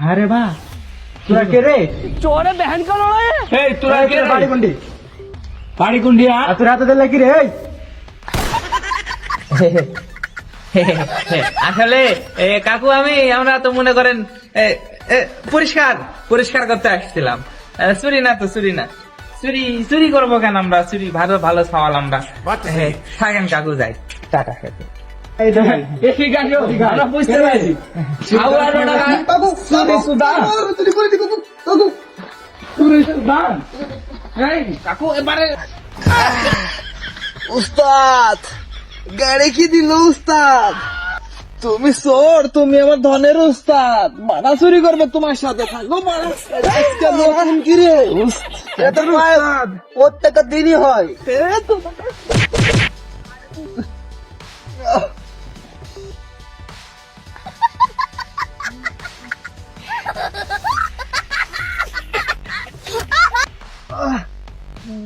अरे बा तुरा के रे चोरे बहन का लोड़ा है। ए तुरा के रे বাড়ি কোনটি आ तुरा तो दिल की रे আসলে কাকু আমরা তো মনে করেন পরিষ্কার পরিষ্কার করতে আসছিলাম। চুরি না তো চুরি না, চুরি করবো কেন আমরা? চুরি ভালো ভালো সওয়াল আমরা। থাকেন কাকু, যাই টাটা খেতে। ঠিক আছে আমরা বুঝতে পারছি কাকু এবারে উস্তাদ গাড়ি কি দিল উস্তাদ? তুমি চোর, তুমি আমার ধনের উস্তাদ। মানা চুরি করবে তোমার সাথে, থাকো মানা। আজকে নতুন কি রে এটা প্রত্যেকটা দিনই হয়।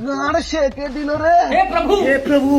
গাড় শেখে দিল রে। হে প্রভু, হে প্রভু।